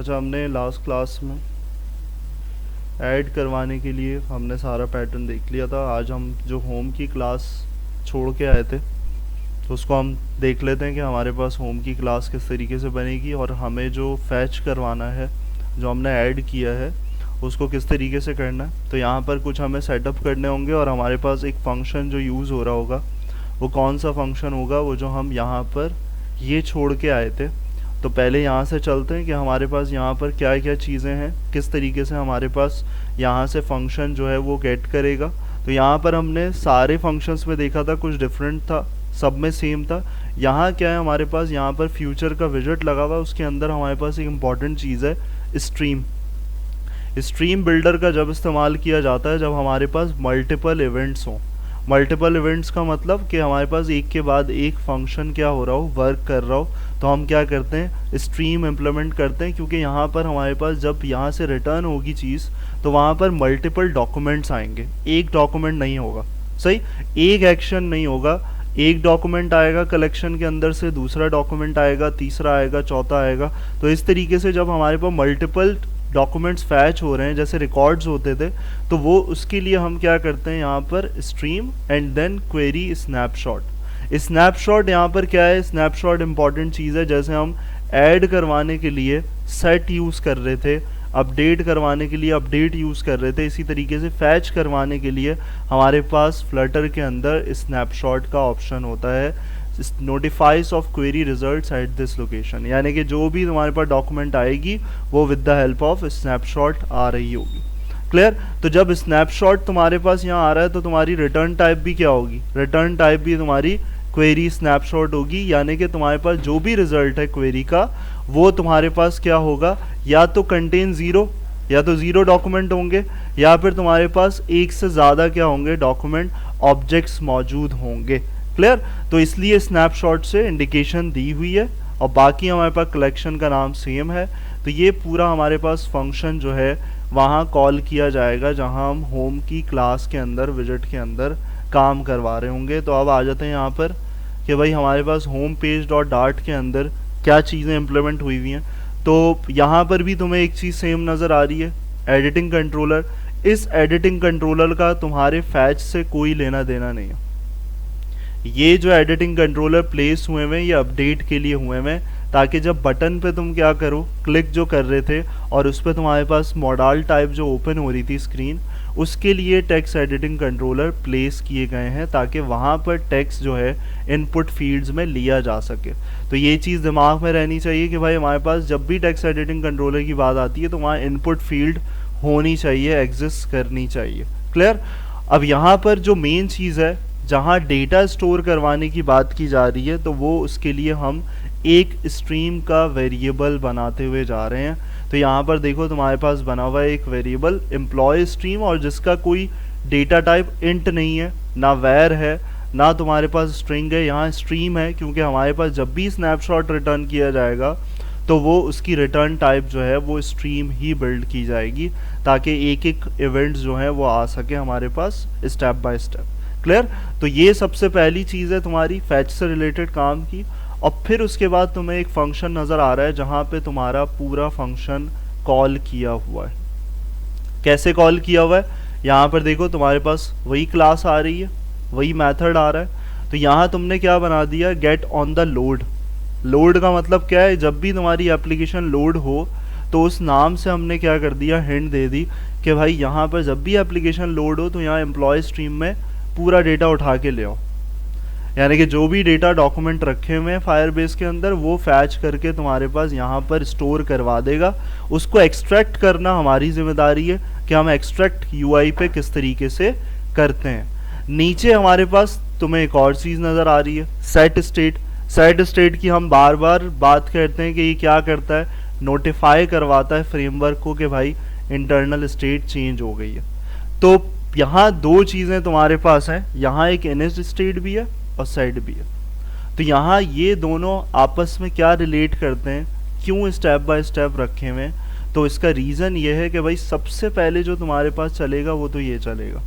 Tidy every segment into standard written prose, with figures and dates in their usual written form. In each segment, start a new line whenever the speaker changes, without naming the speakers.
अच्छा, हमने last class में ऐड करवाने के लिए हमने सारा पैटर्न देख लिया था। आज हम जो होम की क्लास छोड़ के आए थे तो उसको हम देख लेते हैं कि हमारे पास होम की क्लास किस तरीके से बनेगी और हमें जो फैच करवाना है, जो हमने ऐड किया है, उसको किस तरीके से करना है। तो यहाँ पर कुछ हमें सेटअप करने होंगे और हमारे पास एक फंक्शन जो यूज़ हो रहा होगा वो कौन सा फंक्शन होगा, वो जो हम यहाँ पर ये छोड़ के आए थे। तो पहले यहाँ से चलते हैं कि हमारे पास यहाँ पर क्या क्या चीज़ें हैं, किस तरीके से हमारे पास यहाँ से फंक्शन जो है वो गेट करेगा। तो यहाँ पर हमने सारे फंक्शंस में देखा था कुछ डिफरेंट था, सब में सेम था। यहाँ क्या है, हमारे पास यहाँ पर फ्यूचर का विजेट लगा हुआ है, उसके अंदर हमारे पास एक इम्पॉर्टेंट चीज़ है स्ट्रीम। स्ट्रीम बिल्डर का जब इस्तेमाल किया जाता है जब हमारे पास मल्टीपल इवेंट्स हों। मल्टीपल इवेंट्स का मतलब कि हमारे पास एक के बाद एक फंक्शन क्या हो रहा हो, वर्क कर रहा हो, तो हम क्या करते हैं, स्ट्रीम इम्प्लीमेंट करते हैं। क्योंकि यहाँ पर हमारे पास जब यहाँ से रिटर्न होगी चीज़ तो वहाँ पर मल्टीपल डॉक्यूमेंट्स आएंगे, एक डॉक्यूमेंट नहीं होगा। सही, एक एक्शन नहीं होगा, एक डॉक्यूमेंट आएगा कलेक्शन के अंदर से, दूसरा डॉक्यूमेंट आएगा, तीसरा आएगा, चौथा आएगा। तो इस तरीके से जब हमारे पास मल्टीपल डॉक्यूमेंट्स फैच हो रहे हैं जैसे रिकॉर्ड्स होते थे, तो वो उसके लिए हम क्या करते हैं, यहाँ पर stream and then query snapshot. Snapshot यहाँ पर क्या है, स्नैपशॉट इंपॉर्टेंट चीज़ है। जैसे हम ऐड करवाने के लिए सेट यूज़ कर रहे थे, अपडेट करवाने के लिए अपडेट यूज़ कर रहे थे, इसी तरीके से फैच करवाने के लिए हमारे पास फ्लटर के अंदर स्नैपशॉट का ऑप्शन होता है, notifies of query results at this location. यानी कि जो भी तुम्हारे पास डॉक्यूमेंट आएगी वो with the help of snapshot आ रही होगी। क्लियर। तो जब स्नैपशॉट तुम्हारे पास यहाँ आ रहा है तो तुम्हारी रिटर्न टाइप भी क्या होगी, रिटर्न टाइप भी तुम्हारी क्वेरी स्नैपशॉट होगी। यानी कि तुम्हारे पास जो भी रिजल्ट है क्वेरी का वो तुम्हारे पास क्या होगा, या तो कंटेन ज़ीरो, या तो ज़ीरो डॉक्यूमेंट होंगे, या फिर तुम्हारे पास एक से ज़्यादा क्या होंगे, डॉक्यूमेंट ऑब्जेक्ट्स मौजूद होंगे। क्लियर। तो इसलिए स्नैपशॉट से इंडिकेशन दी हुई है और बाकी हमारे पास कलेक्शन का नाम सेम है। तो ये पूरा हमारे पास फंक्शन जो है वहाँ कॉल किया जाएगा जहाँ हम होम की क्लास के अंदर विजिट के अंदर काम करवा रहे होंगे। तो अब आ जाते हैं यहाँ पर कि भाई हमारे पास होम पेज डॉट डार्ट के अंदर क्या चीज़ें इम्प्लीमेंट हुई हुई हैं। तो यहाँ पर भी तुम्हें एक चीज़ सेम नज़र आ रही है, एडिटिंग कंट्रोलर। इस एडिटिंग कंट्रोलर का तुम्हारे फैच से कोई लेना देना नहीं है। ये जो एडिटिंग कंट्रोलर प्लेस हुए हैं ये अपडेट के लिए हुए हैं, ताकि जब बटन पे तुम क्या करो, क्लिक जो कर रहे थे और उस पर तुम्हारे पास मॉडल टाइप जो ओपन हो रही थी स्क्रीन, उसके लिए टेक्स्ट एडिटिंग कंट्रोलर प्लेस किए गए हैं ताकि वहाँ पर टेक्स्ट जो है इनपुट फील्ड्स में लिया जा सके। तो ये चीज़ दिमाग में रहनी चाहिए कि भाई हमारे पास जब भी टेक्स्ट एडिटिंग कंट्रोलर की बात आती है तो वहाँ इनपुट फील्ड होनी चाहिए, एग्जिस्ट करनी चाहिए। क्लियर। अब यहाँ पर जो मेन चीज़ है जहाँ डेटा स्टोर करवाने की बात की जा रही है, तो वो उसके लिए हम एक स्ट्रीम का वेरिएबल बनाते हुए जा रहे हैं। तो यहाँ पर देखो तुम्हारे पास बना हुआ है एक वेरिएबल एम्प्लॉय स्ट्रीम, और जिसका कोई डेटा टाइप इंट नहीं है, ना वैर है, ना तुम्हारे पास स्ट्रिंग है, यहाँ स्ट्रीम है। क्योंकि हमारे पास जब भी स्नैपशॉट रिटर्न किया जाएगा तो वो उसकी रिटर्न टाइप जो है वो स्ट्रीम ही बिल्ड की जाएगी, ताकि एक एक इवेंट्स जो है वो आ सके हमारे पास स्टेप बाय स्टेप। क्लियर। तो ये सबसे पहली चीज़ है तुम्हारी फैच से रिलेटेड काम की। और फिर उसके बाद तुम्हें एक फंक्शन नज़र आ रहा है जहाँ पे तुम्हारा पूरा फंक्शन कॉल किया हुआ है। कैसे कॉल किया हुआ है, यहाँ पर देखो तुम्हारे पास वही क्लास आ रही है, वही मेथड आ रहा है। तो यहाँ तुमने क्या बना दिया, get on the load. Load का मतलब क्या है, जब भी तुम्हारी एप्लीकेशन लोड हो तो उस नाम से हमने क्या कर दिया, हिंट दे दी कि भाई यहाँ पर जब भी एप्लीकेशन लोड हो तो यहाँ एम्प्लॉय स्ट्रीम में पूरा डेटा उठा के ले आओ। यानी कि जो भी डेटा डॉक्यूमेंट रखे हुए हैं फायरबेस के अंदर वो फैच करके तुम्हारे पास यहाँ पर स्टोर करवा देगा। उसको एक्सट्रैक्ट करना हमारी जिम्मेदारी है कि हम एक्सट्रैक्ट यूआई पे किस तरीके से करते हैं। नीचे हमारे पास तुम्हें एक और चीज़ नज़र आ रही है, सेट स्टेट। सेट स्टेट की हम बार बार बात करते हैं कि ये क्या करता है, नोटिफाई करवाता है फ्रेमवर्क को कि भाई इंटरनल स्टेट चेंज हो गई है। तो यहाँ दो चीज़ें तुम्हारे पास हैं, यहाँ एक इनिट स्टेट भी है और सेट भी है। तो यहाँ ये दोनों आपस में क्या रिलेट करते हैं, क्यों स्टेप बाय स्टेप रखे हुए हैं, तो इसका रीज़न ये है कि भाई सबसे पहले जो तुम्हारे पास चलेगा वो तो ये चलेगा,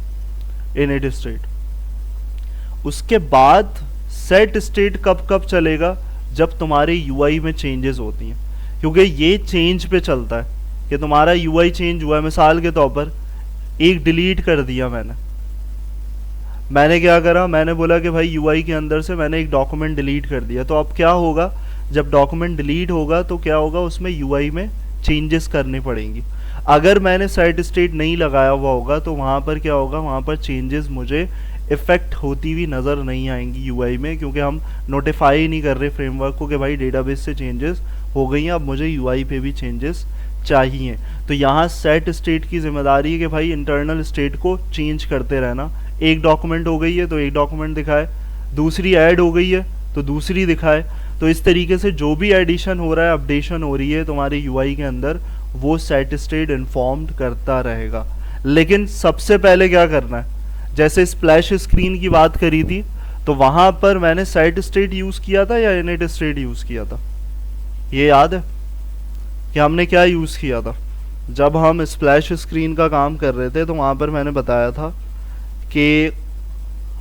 इनिट स्टेट। उसके बाद सेट स्टेट कब कब चलेगा, जब तुम्हारे यूआई में चेंजेस होती हैं। क्योंकि ये चेंज पे चलता है कि तुम्हारा यूआई चेंज हुआ है। मिसाल के तौर पर एक डिलीट कर दिया मैंने क्या करा, मैंने बोला कि भाई यूआई के अंदर से मैंने एक डॉक्यूमेंट डिलीट कर दिया, तो अब क्या होगा, जब डॉक्यूमेंट डिलीट होगा तो क्या होगा, उसमें यूआई में चेंजेस करनी पड़ेंगी। अगर मैंने सेट स्टेट नहीं लगाया हुआ होगा तो वहाँ पर क्या होगा, वहाँ पर चेंजेस मुझे इफेक्ट होती हुई नज़र नहीं आएंगी यूआई में, क्योंकि हम नोटिफाई नहीं कर रहे फ्रेमवर्क को कि भाई डेटाबेस से चेंजेस हो गई हैं, अब मुझे यूआई पे भी चेंजेस चाहिए। तो यहाँ सेट स्टेट की जिम्मेदारी है कि भाई इंटरनल स्टेट को चेंज करते रहना। एक डॉक्यूमेंट हो गई है तो एक डॉक्यूमेंट दिखाए, दूसरी ऐड हो गई है तो दूसरी दिखाए। तो इस तरीके से जो भी एडिशन हो रहा है, अपडेशन हो रही है तुम्हारे यूआई के अंदर, वो सेट स्टेट इन्फॉर्म्ड करता रहेगा। लेकिन सबसे पहले क्या करना है, जैसे स्प्लैश स्क्रीन की बात करी थी तो वहां पर मैंने सेट स्टेट यूज किया था या इनिट स्टेट यूज किया था, ये याद है कि हमने क्या यूज किया था? जब हम स्प्लैश स्क्रीन का काम कर रहे थे तो वहां पर मैंने बताया था कि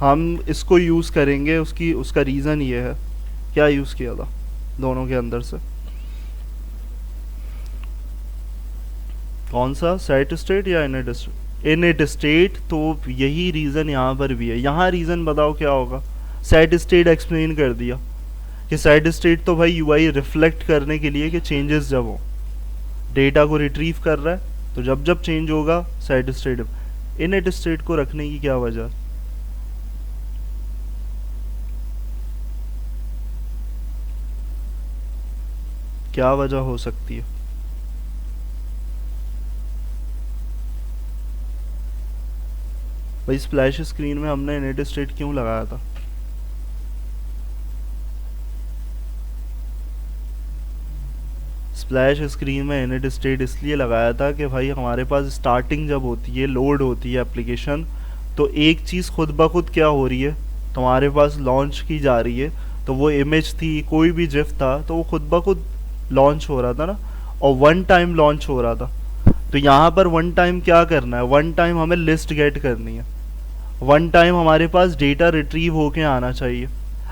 हम इसको यूज करेंगे, उसका रीजन ये है। क्या यूज किया था दोनों के अंदर से? कौन सा, सेट स्टेट या इनिट स्टेट? Init state. तो यही रीजन यहाँ पर भी है। यहाँ रीजन बताओ क्या होगा? सेट स्टेट एक्सप्लेन कर दिया कि सेट स्टेट तो भाई यूआई रिफ्लेक्ट करने के लिए कि चेंजेस जब हो, डेटा को रिट्रीव कर रहा है तो जब जब चेंज होगा सेट स्टेट। इनिट स्टेट को रखने की क्या वजह? क्या वजह हो सकती है? भाई स्प्लैश स्क्रीन में हमने इनिट स्टेट क्यों लगाया था? स्प्लैश स्क्रीन में इनिट स्टेट इसलिए लगाया था कि भाई हमारे पास स्टार्टिंग जब होती है, लोड होती है एप्लीकेशन, तो एक चीज़ खुद ब खुद क्या हो रही है, तुम्हारे पास लॉन्च की जा रही है। तो वो इमेज थी, कोई भी जिफ था, तो वो खुद ब खुद लॉन्च हो रहा था ना, और वन टाइम लॉन्च हो रहा था। तो यहाँ पर वन टाइम क्या करना है, वन टाइम हमें लिस्ट गेट करनी है, वन टाइम हमारे पास डेटा रिट्रीव होके आना चाहिए।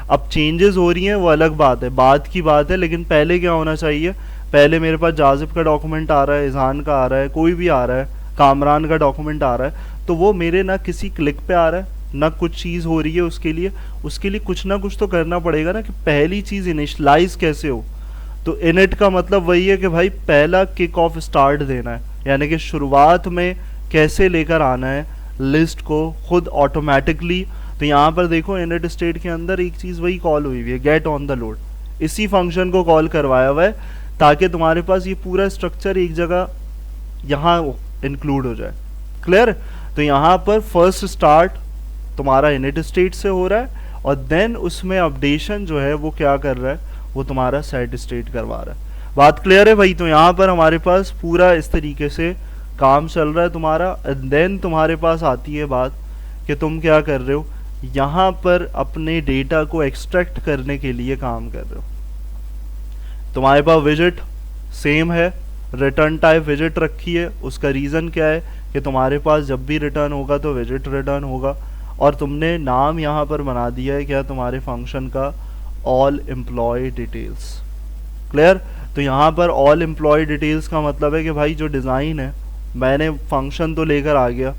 अब चेंजेस हो रही हैं वो अलग बात है, बाद की बात है, लेकिन पहले क्या होना चाहिए, पहले मेरे पास जाजिब का डॉक्यूमेंट आ रहा है, इज़हान का आ रहा है, कोई भी आ रहा है, कामरान का डॉक्यूमेंट आ रहा है, तो वो मेरे ना किसी क्लिक पे आ रहा है ना कुछ चीज़ हो रही है। उसके लिए कुछ ना कुछ तो करना पड़ेगा ना, कि पहली चीज़ इनिशलाइज कैसे हो। तो इनिट का मतलब वही है कि भाई पहला किक ऑफ स्टार्ट देना है, यानी कि शुरुआत में कैसे लेकर आना है लिस्ट को खुद ऑटोमेटिकली। तो यहाँ पर देखो इनिट स्टेट के अंदर एक चीज़ वही कॉल हुई है, गेट ऑन द लोड, इसी फंक्शन को कॉल करवाया हुआ है ताकि तुम्हारे पास ये पूरा स्ट्रक्चर एक जगह यहाँ इंक्लूड हो जाए। क्लियर? तो यहाँ पर फर्स्ट स्टार्ट तुम्हारा इनिट स्टेट से हो रहा है और देन उसमें अपडेशन जो है वो क्या कर रहा है, वो तुम्हारा सेट स्टेट करवा रहा है। बात क्लियर है भाई? तो यहाँ पर हमारे पास पूरा इस तरीके से काम चल रहा है तुम्हारा। एंड देन तुम्हारे पास आती है बात कि तुम क्या कर रहे हो, यहाँ पर अपने डेटा को एक्सट्रैक्ट करने के लिए काम कर रहे हो। तुम्हारे पास विजिट सेम है, रिटर्न टाइप विजिट रखी है। उसका रीज़न क्या है कि तुम्हारे पास जब भी रिटर्न होगा तो विजिट रिटर्न होगा, और तुमने नाम यहाँ पर बना दिया है क्या, तुम्हारे फंक्शन का, ऑल एम्प्लॉय डिटेल्स। क्लियर? तो यहाँ पर ऑल एम्प्लॉय डिटेल्स का मतलब है कि भाई जो डिज़ाइन है, मैंने फंक्शन तो लेकर आ गया,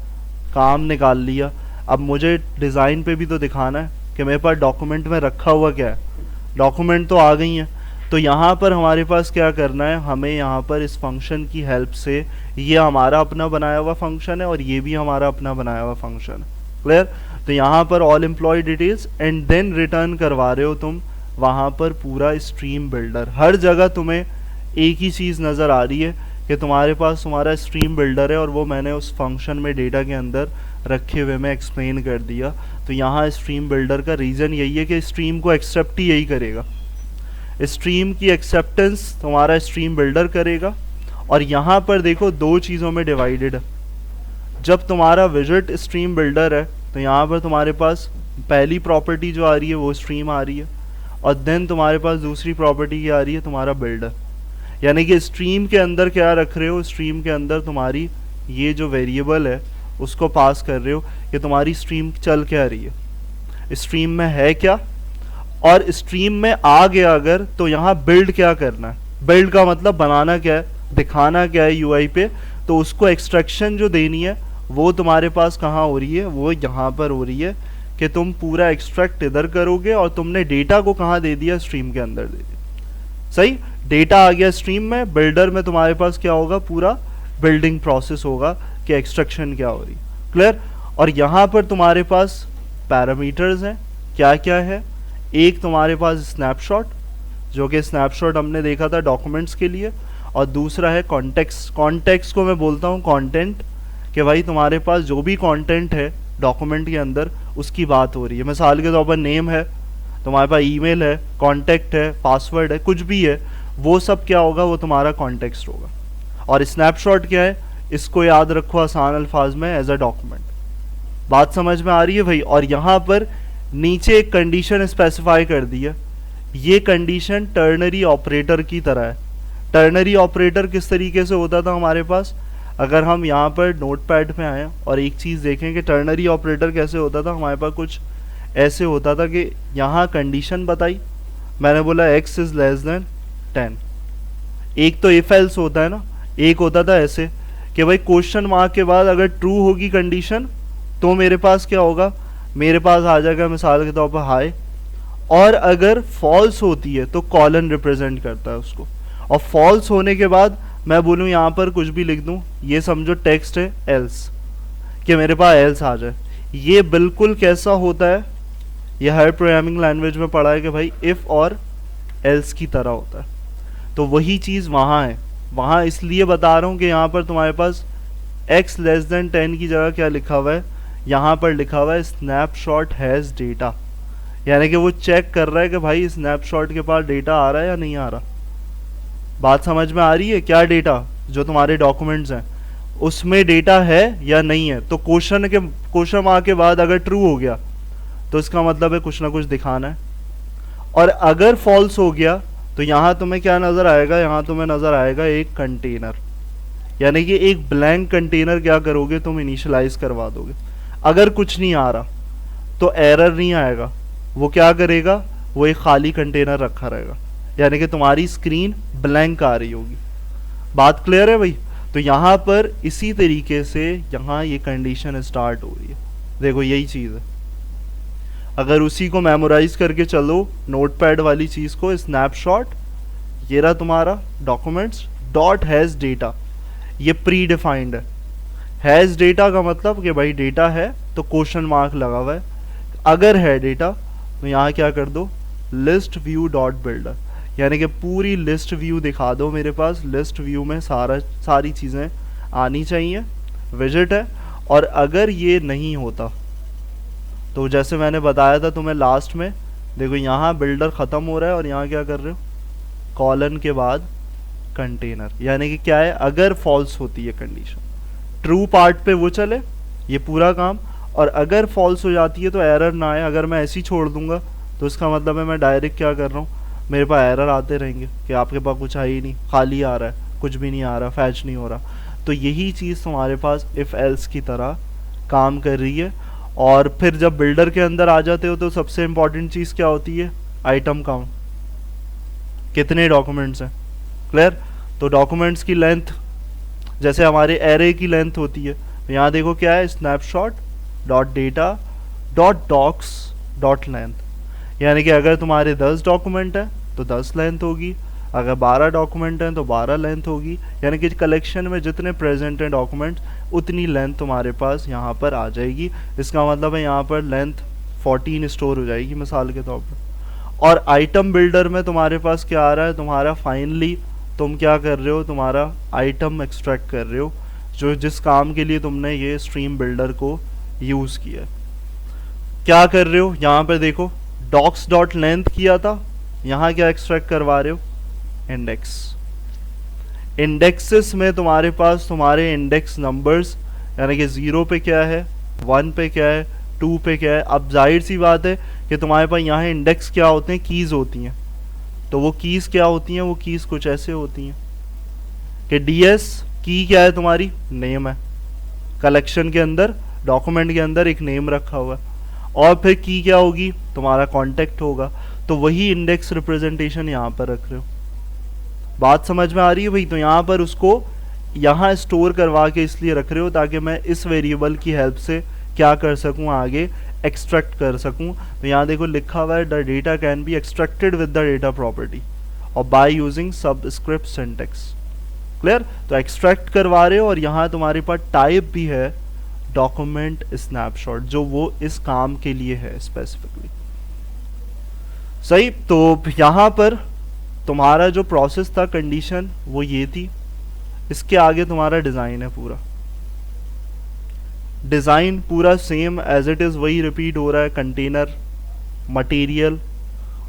काम निकाल लिया, अब मुझे डिज़ाइन पे भी तो दिखाना है कि मेरे पास डॉक्यूमेंट में रखा हुआ क्या है। डॉक्यूमेंट तो आ गई हैं, तो यहाँ पर हमारे पास क्या करना है, हमें यहाँ पर इस फंक्शन की हेल्प से, ये हमारा अपना बनाया हुआ फंक्शन है और ये भी हमारा अपना बनाया हुआ फंक्शन है। क्लियर? तो यहाँ पर all employee details and then return करवा रहे हो तुम वहाँ पर पूरा स्ट्रीम बिल्डर। हर जगह तुम्हें एक ही चीज़ नज़र आ रही है कि तुम्हारे पास तुम्हारा स्ट्रीम बिल्डर है, और वो मैंने उस फंक्शन में डेटा के अंदर रखे हुए में एक्सप्लेन कर दिया। तो यहाँ स्ट्रीम बिल्डर का रीज़न यही है कि स्ट्रीम को एक्सेप्ट ही यही करेगा, स्ट्रीम की एक्सेप्टेंस तुम्हारा स्ट्रीम बिल्डर करेगा। और यहाँ पर देखो दो चीज़ों में डिवाइडेड है। जब तुम्हारा विजिट स्ट्रीम बिल्डर है तो यहाँ पर तुम्हारे पास पहली प्रॉपर्टी जो आ रही है वो स्ट्रीम आ रही है, और देन तुम्हारे पास दूसरी प्रॉपर्टी क्या आ रही है, तुम्हारा बिल्डर। यानी कि स्ट्रीम के अंदर क्या रख रहे हो, स्ट्रीम के अंदर तुम्हारी ये जो वेरिएबल है उसको पास कर रहे हो कि तुम्हारी स्ट्रीम चल क्या रही है, स्ट्रीम में है क्या, और स्ट्रीम में आ गया अगर तो यहाँ बिल्ड क्या करना है, बिल्ड का मतलब बनाना क्या है, दिखाना क्या है यूआई पे, तो उसको एक्सट्रैक्शन जो देनी है वो तुम्हारे पास कहाँ हो रही है, वो यहाँ पर हो रही है कि तुम पूरा एक्सट्रैक्ट इधर करोगे और तुमने डेटा को कहाँ दे दिया, स्ट्रीम के अंदर दे दिया। सही, डेटा आ गया स्ट्रीम में, बिल्डर में तुम्हारे पास क्या होगा, पूरा बिल्डिंग प्रोसेस होगा कि एक्सट्रैक्शन क्या हो रही, क्लियर। और यहाँ पर तुम्हारे पास पैरामीटर्स हैं, क्या क्या है, एक तुम्हारे पास स्नैपशॉट, जो कि स्नैपशॉट हमने देखा था डॉक्यूमेंट्स के लिए, और दूसरा है कॉन्टेक्स्ट। कॉन्टेक्स्ट को मैं बोलता हूँ कंटेंट, कि भाई तुम्हारे पास जो भी कंटेंट है डॉक्यूमेंट के अंदर उसकी बात हो रही है। मिसाल के तौर पर नेम है, तुम्हारे पास ईमेल है, कॉन्टैक्ट है, पासवर्ड है, कुछ भी है, वो सब क्या होगा, वो तुम्हारा कॉन्टेक्स्ट होगा। और स्नैपशॉट क्या है, इसको याद रखो आसान अल्फाज में, एज अ डॉक्यूमेंट। बात समझ में आ रही है भाई। और यहाँ पर नीचे एक कंडीशन स्पेसिफाई कर दी है, ये कंडीशन टर्नरी ऑपरेटर की तरह है। टर्नरी ऑपरेटर किस तरीके से होता था हमारे पास, अगर हम यहाँ पर नोटपैड पे आए और एक चीज़ देखें कि टर्नरी ऑपरेटर कैसे होता था, हमारे पास कुछ ऐसे होता था कि यहाँ कंडीशन बताई, मैंने बोला x इज़ लेस देन 10। एक तो इफ एल्स होता है ना, एक होता था ऐसे कि भाई क्वेश्चन मार्क के बाद अगर ट्रू होगी कंडीशन तो मेरे पास क्या होगा, मेरे पास आ जाएगा मिसाल के तौर पर हाई, और अगर फॉल्स होती है तो कॉलन रिप्रेजेंट करता है उसको। और फॉल्स होने के बाद मैं बोलूँ यहाँ पर कुछ भी लिख दूँ, ये समझो टेक्स्ट है एल्स, कि मेरे पास एल्स आ जाए। ये बिल्कुल कैसा होता है, ये हर प्रोग्रामिंग लैंग्वेज में पढ़ा है कि भाई इफ़ और एल्स की तरह होता है। तो वही चीज़ वहाँ है, वहाँ इसलिए बता रहा हूँ कि यहाँ पर तुम्हारे पास x लेस देन 10 की जगह क्या लिखा हुआ है, यहाँ पर लिखा हुआ है स्नैपशॉट हैज़ डेटा, यानी कि वो चेक कर रहा है कि भाई स्नैपशॉट के पास डेटा आ रहा है या नहीं आ रहा। बात समझ में आ रही है, क्या डेटा, जो तुम्हारे डॉक्यूमेंट्स हैं उसमें डेटा है या नहीं है। तो क्वेश्चन मार्क के बाद अगर ट्रू हो गया तो इसका मतलब है कुछ ना कुछ दिखाना है, और अगर फॉल्स हो गया तो यहाँ तुम्हें क्या नज़र आएगा, यहाँ तुम्हें नज़र आएगा एक कंटेनर, यानी कि एक ब्लैंक कंटेनर क्या करोगे तुम, इनिशियलाइज करवा दोगे। अगर कुछ नहीं आ रहा तो एरर नहीं आएगा, वो क्या करेगा, वो एक खाली कंटेनर रखा रहेगा, यानी कि तुम्हारी स्क्रीन ब्लैंक आ रही होगी। बात क्लियर है भाई। तो यहाँ पर इसी तरीके से यहाँ ये कंडीशन स्टार्ट हो रही है, देखो यही चीज़ है। अगर उसी को मेमोराइज करके चलो नोटपैड वाली चीज़ को, स्नैपशॉट, ये रहा तुम्हारा डॉक्यूमेंट्स डॉट हैज़ डेटा, ये प्री डिफाइंड है। हैज़ डेटा का मतलब कि भाई डेटा है तो क्वेश्चन मार्क लगा हुआ है, अगर है डेटा तो यहाँ क्या कर दो, लिस्ट व्यू डॉट बिल्डर, यानी कि पूरी लिस्ट व्यू दिखा दो मेरे पास। लिस्ट व्यू में सारी चीज़ें आनी चाहिए, विजिट है। और अगर ये नहीं होता तो जैसे मैंने बताया था तुम्हें लास्ट में, देखो यहाँ बिल्डर ख़त्म हो रहा है और यहाँ क्या कर रहे हो, कॉलन के बाद कंटेनर, यानी कि क्या है, अगर फॉल्स होती है कंडीशन, ट्रू पार्ट पे वो चले ये पूरा काम, और अगर फॉल्स हो जाती है तो एरर ना आए। अगर मैं ऐसे ही छोड़ दूंगा तो इसका मतलब है मैं डायरेक्ट क्या कर रहा हूँ, मेरे पास एरर आते रहेंगे कि आपके पास कुछ है ही नहीं, खाली आ रहा है, कुछ भी नहीं आ रहा, फैच नहीं हो रहा। तो यही चीज़ तुम्हारे पास इफ़ एल्स की तरह काम कर रही है। और फिर जब बिल्डर के अंदर आ जाते हो तो सबसे इम्पॉर्टेंट चीज़ क्या होती है, आइटम काउंट, कितने डॉक्यूमेंट्स हैं, क्लियर। तो डॉक्यूमेंट्स की लेंथ जैसे हमारे एरे की लेंथ होती है, यहाँ देखो क्या है, snapshot dot data dot docs dot length, यानी कि अगर तुम्हारे 10 डॉक्यूमेंट हैं तो 10 लेंथ होगी, अगर 12 डॉक्यूमेंट हैं तो 12 लेंथ होगी, यानी कि कलेक्शन में जितने प्रेजेंट हैं डॉक्यूमेंट उतनी लेंथ तुम्हारे पास यहाँ पर आ जाएगी। इसका मतलब है यहाँ पर लेंथ 14 स्टोर हो जाएगी मिसाल के तौर पर। और आइटम बिल्डर में तुम्हारे पास क्या आ रहा है, तुम्हारा फाइनली तुम क्या कर रहे हो, तुम्हारा आइटम एक्सट्रैक्ट कर रहे हो, जो जिस काम के लिए तुमने ये स्ट्रीम बिल्डर को यूज़ किया। क्या कर रहे हो, यहाँ पर देखो डॉक्स डॉट लेंथ किया था, यहाँ क्या एक्सट्रैक्ट करवा रहे हो, इंडेक्स। इंडेक्सेस में तुम्हारे पास तुम्हारे इंडेक्स नंबर्स, यानी कि 0 पे क्या है, 1 पे क्या है, 2 पे क्या है। अब जाहिर सी बात है कि तुम्हारे पास यहाँ इंडेक्स क्या होते हैं, कीज़ होती हैं। तो वो कीज़ क्या होती हैं, वो कीज़ कुछ ऐसे होती हैं कि ds की क्या है, तुम्हारी नेम है, कलेक्शन के अंदर डॉक्यूमेंट के अंदर एक नेम रखा हुआ है, और फिर की क्या होगी, तुम्हारा कॉन्टेक्ट होगा। तो वही इंडेक्स रिप्रेजेंटेशन यहाँ पर रख रहे हो। बात समझ में आ रही है भाई? तो यहाँ पर उसको यहाँ स्टोर करवा के इसलिए रख रहे हो ताकि मैं इस वेरिएबल की हेल्प से क्या कर सकूँ, आगे एक्सट्रैक्ट कर सकूँ। तो यहाँ देखो लिखा हुआ है the data can be extracted with the data property और by using subscript syntax. Clear? तो एक्सट्रैक्ट करवा रहे हो और यहाँ तुम्हारे पास टाइप भी है डॉक्यूमेंट स्नैपशॉट, जो वो इस काम के लिए है स्पेसिफिकली। सही। तो यहाँ पर तुम्हारा जो प्रोसेस था, कंडीशन वो ये थी। इसके आगे तुम्हारा डिज़ाइन है पूरा। डिज़ाइन पूरा सेम एज इट इज़ वही रिपीट हो रहा है। कंटेनर, मटेरियल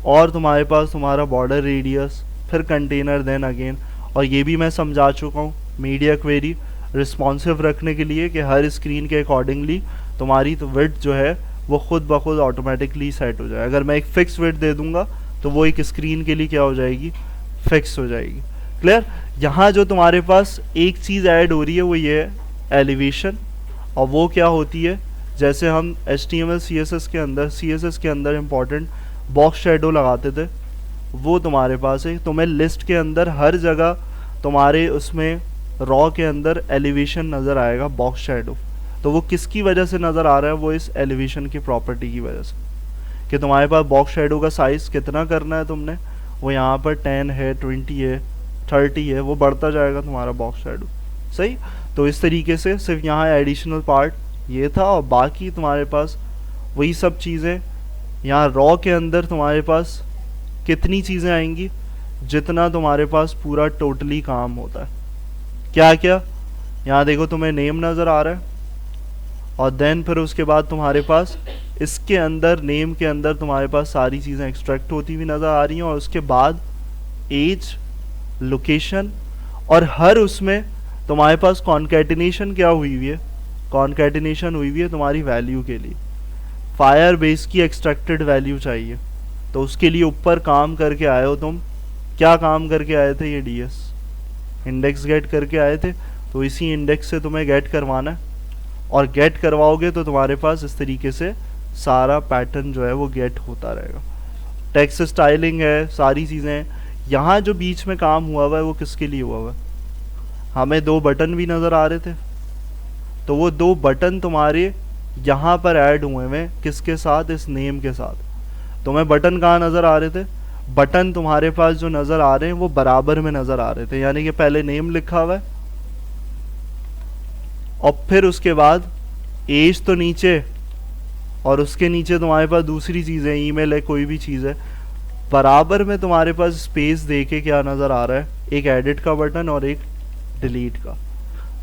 और तुम्हारे पास तुम्हारा बॉर्डर रेडियस, फिर कंटेनर, देन अगेन। और ये भी मैं समझा चुका हूँ मीडिया क्वेरी रिस्पॉन्सिव रखने के लिए कि हर स्क्रीन के अकॉर्डिंगली तुम्हारी तो विड्थ जो है वो खुद ब खुद ऑटोमेटिकली सेट हो जाए। अगर मैं एक फिक्स विड्थ दे दूंगा तो वो एक स्क्रीन के लिए क्या हो जाएगी, फिक्स हो जाएगी। क्लियर? यहाँ जो तुम्हारे पास एक चीज़ ऐड हो रही है वो ये है एलिवेशन, और वो क्या होती है, जैसे हम HTML CSS के अंदर इम्पॉर्टेंट बॉक्स शेडो लगाते थे, वो तुम्हारे पास है। तुम्हें लिस्ट के अंदर हर जगह तुम्हारे उसमें रॉ के अंदर एलिवेशन नज़र आएगा, बॉक्स शेडो। तो वो किसकी वजह से नज़र आ रहा है, वो इस एलिवेशन की प्रॉपर्टी की वजह से, कि तुम्हारे पास बॉक्स शेडो का साइज़ कितना करना है तुमने, वो यहाँ पर 10 है, 20 है, 30 है, वो बढ़ता जाएगा तुम्हारा बॉक्स शेडो। सही। तो इस तरीके से सिर्फ यहाँ एडिशनल पार्ट ये था, और बाकी तुम्हारे पास वही सब चीज़ें। यहाँ रॉ के अंदर तुम्हारे पास कितनी चीज़ें आएंगी, जितना तुम्हारे पास पूरा टोटली काम होता है। क्या क्या? यहाँ देखो तुम्हें नेम नज़र आ रहा है, और देन फिर उसके बाद तुम्हारे पास इसके अंदर, नेम के अंदर तुम्हारे पास सारी चीज़ें एक्सट्रैक्ट होती हुई नज़र आ रही हैं। और उसके बाद एज, लोकेशन, और हर उसमें तुम्हारे पास कॉन्कैटिनेशन क्या हुई हुई है, कॉन्कैटिनेशन हुई हुई है तुम्हारी वैल्यू के लिए। फायर बेस की एक्सट्रैक्टेड वैल्यू चाहिए, तो उसके लिए ऊपर काम करके आए हो तुम। क्या काम करके आए थे? ये DS इंडेक्स गेट करके आए थे, तो इसी इंडेक्स से तुम्हें गेट करवाना है, और गेट करवाओगे तो तुम्हारे पास इस तरीके से सारा पैटर्न जो है वो गेट होता रहेगा। टेक्स्ट स्टाइलिंग है, सारी चीज़ें। यहाँ जो बीच में काम हुआ हुआ है वो किसके लिए हुआ हुआ है? हमें 2 बटन भी नज़र आ रहे थे, तो वो 2 बटन तुम्हारे यहाँ पर ऐड हुए हैं, किसके साथ? इस नेम के साथ। तुम्हें बटन कहाँ नज़र आ रहे थे? बटन तुम्हारे पास जो नज़र आ रहे हैं वो बराबर में नज़र आ रहे थे, यानी कि पहले नेम लिखा हुआ है और फिर उसके बाद एज तो नीचे, और उसके नीचे तुम्हारे पास दूसरी चीज़ है, ईमेल है, कोई भी चीज़ है। बराबर में तुम्हारे पास स्पेस दे के क्या नज़र आ रहा है? एक एडिट का बटन और एक डिलीट का।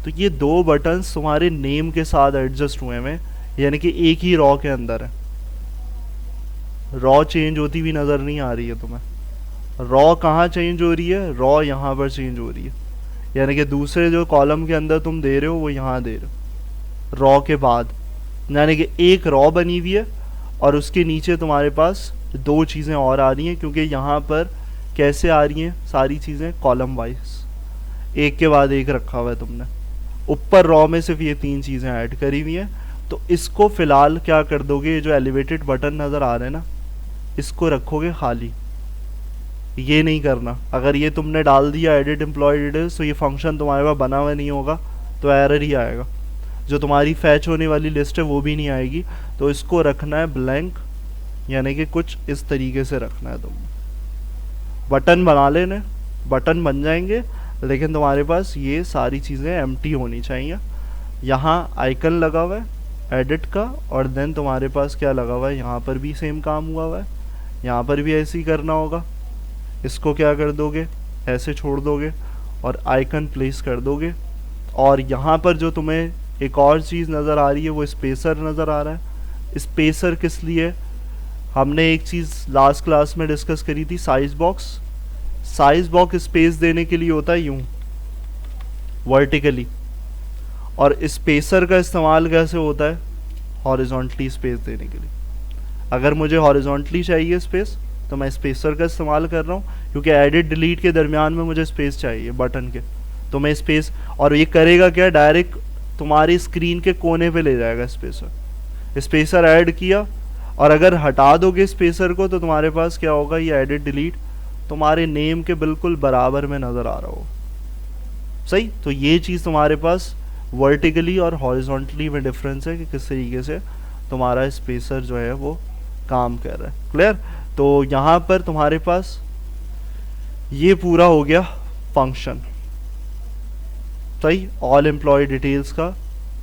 तो ये 2 बटन्स तुम्हारे नेम के साथ एडजस्ट हुए हैं, यानी कि एक ही रॉ के अंदर है। रॉ चेंज होती हुई नज़र नहीं आ रही है तुम्हें। रॉ कहाँ चेंज हो रही है? रॉ यहाँ पर चेंज हो रही है, यानी कि दूसरे जो कॉलम के अंदर तुम दे रहे हो वो यहाँ दे रहे हो रॉ के बाद, यानी कि एक रॉ बनी हुई है और उसके नीचे तुम्हारे पास 2 चीज़ें और आ रही हैं, क्योंकि यहाँ पर कैसे आ रही हैं सारी चीज़ें? कॉलम वाइज, एक के बाद एक रखा हुआ है तुमने। ऊपर रॉ में सिर्फ ये 3 चीज़ें ऐड करी हुई हैं। तो इसको फ़िलहाल क्या कर दोगे, ये जो एलिवेटेड बटन नज़र आ रहे हैं ना, इसको रखोगे खाली, ये नहीं करना। अगर ये तुमने डाल दिया एडिट एम्प्लॉय डिटेल्स, तो ये फंक्शन तुम्हारे पास बना हुआ नहीं होगा, तो एरर ही आएगा। जो तुम्हारी फैच होने वाली लिस्ट है वो भी नहीं आएगी। तो इसको रखना है ब्लैंक, यानी कि कुछ इस तरीके से रखना है तुम। बटन बना लेने, बटन बन जाएंगे, लेकिन तुम्हारे पास ये सारी चीज़ें एम्प्टी होनी चाहिए। यहाँ आइकन लगा हुआ है एडिट का, और देन तुम्हारे पास क्या लगा हुआ है, यहाँ पर भी सेम काम हुआ हुआ है, यहाँ पर भी ऐसे ही करना होगा। इसको क्या कर दोगे, ऐसे छोड़ दोगे और आइकन प्लेस कर दोगे। और यहाँ पर जो तुम्हें एक और चीज़ नज़र आ रही है वो स्पेसर नज़र आ रहा है। स्पेसर किस लिए? हमने एक चीज़ लास्ट क्लास में डिस्कस करी थी, size box. Size box space देने के लिए होता है यूँ वर्टिकली, और स्पेसर का इस्तेमाल कैसे होता है? हॉरिजॉन्टली स्पेस देने के लिए। अगर मुझे हॉरिजॉन्टली चाहिए स्पेस तो मैं स्पेसर का इस्तेमाल कर रहा हूँ, क्योंकि एडिट डिलीट के दरमियान में मुझे स्पेस चाहिए बटन के, तो मैं स्पेस, और ये करेगा क्या, डायरेक्ट तुम्हारी स्क्रीन के कोने पे ले जाएगा स्पेसर। स्पेसर ऐड किया, और अगर हटा दोगे स्पेसर को तो तुम्हारे पास क्या होगा, ये एडिट डिलीट तुम्हारे नेम के बिल्कुल बराबर में नज़र आ रहा हो। सही, तो ये चीज़ तुम्हारे पास वर्टिकली और हॉरिजॉन्टली में डिफरेंस है कि किस तरीके से तुम्हारा स्पेसर जो है वो काम कर रहा है। क्लियर? तो यहाँ पर तुम्हारे पास ये पूरा हो गया फंक्शन। सही, ऑल एम्प्लॉय डिटेल्स का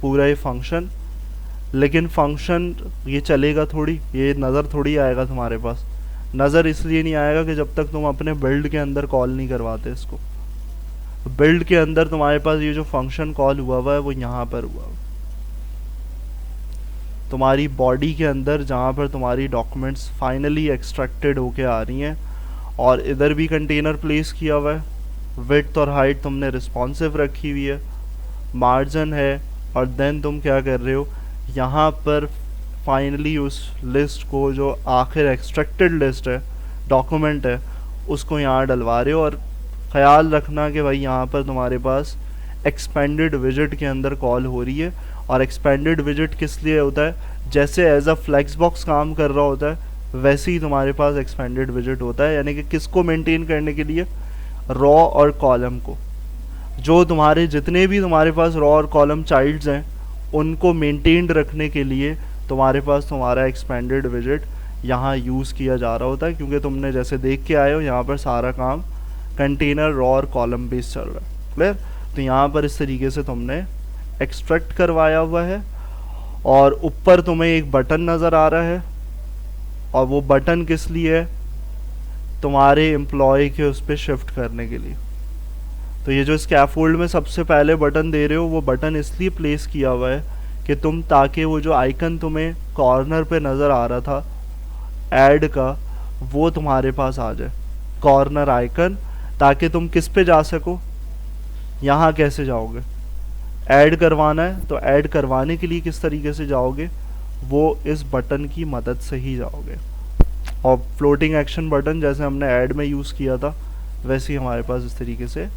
पूरा ये फंक्शन। लेकिन फंक्शन ये चलेगा थोड़ी, ये नज़र थोड़ी आएगा तुम्हारे पास। नज़र इसलिए नहीं आएगा कि जब तक तुम अपने बिल्ड के अंदर कॉल नहीं करवाते इसको। बिल्ड के अंदर तुम्हारे पास ये जो फंक्शन कॉल हुआ है वो यहाँ पर हुआ है, तुम्हारी बॉडी के अंदर, जहाँ पर तुम्हारी डॉक्यूमेंट्स फाइनली एक्सट्रैक्टेड होके आ रही हैं। और इधर भी कंटेनर प्लेस किया हुआ है, विड्थ और हाइट तुमने रिस्पॉन्सिव रखी हुई है, मार्जिन है। और देन तुम क्या कर रहे हो, यहाँ पर फाइनली उस लिस्ट को, जो आखिर एक्सट्रैक्टेड लिस्ट है, डॉक्यूमेंट है, उसको यहाँ डलवा रहे हो। और ख़याल रखना कि भाई यहाँ पर तुम्हारे पास एक्सपेंडेड विजिट के अंदर कॉल हो रही है। और एक्सपेंडेड विजिट किस लिए होता है, जैसे एज अ फ्लेक्स बॉक्स काम कर रहा होता है वैसे ही तुम्हारे पास एक्सपेंडेड विजिट होता है। यानी कि किसको मेंटेन करने के लिए, रॉ और कॉलम को। जो तुम्हारे जितने भी तुम्हारे पास रॉ और कॉलम चाइल्ड्स हैं उनको मेंटेन्ड रखने के लिए तुम्हारे पास तुम्हारा एक्सपेंडेड विजिट यहाँ यूज़ किया जा रहा होता है। क्योंकि तुमने जैसे देख के आए हो यहाँ पर सारा काम कंटेनर, रॉ और कॉलम बेस्ड चल रहा है। क्लियर? तो यहाँ पर इस तरीके से तुमने एक्सट्रैक्ट करवाया हुआ है। और ऊपर तुम्हें एक बटन नज़र आ रहा है, और वो बटन किस लिए है, तुम्हारे एम्प्लॉय के उस पर शिफ्ट करने के लिए। तो ये जो स्कैफोल्ड में सबसे पहले बटन दे रहे हो, वो बटन इसलिए प्लेस किया हुआ है कि तुम, ताकि वो जो आइकन तुम्हें कॉर्नर पे नज़र आ रहा था ऐड का, वो तुम्हारे पास आ जाए, कॉर्नर आइकन, ताकि तुम किस पे जा सको, यहाँ कैसे जाओगे, ऐड करवाना है तो ऐड करवाने के लिए किस तरीके से जाओगे, वो इस बटन की मदद से ही जाओगे। और फ्लोटिंग एक्शन बटन जैसे हमने ऐड में यूज़ किया था वैसे ही हमारे पास इस तरीके से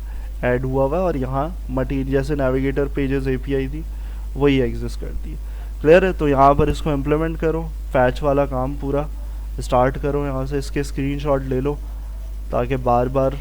ऐड हुआ हुआ है। और यहाँ मटीरियल जैसे नेविगेटर पेजेस एपीआई थी वही एग्जिस्ट करती है। क्लियर है? तो यहाँ पर इसको इम्प्लीमेंट करो, फैच वाला काम पूरा स्टार्ट करो। यहाँ से इसके स्क्रीनशॉट ले लो ताकि बार बार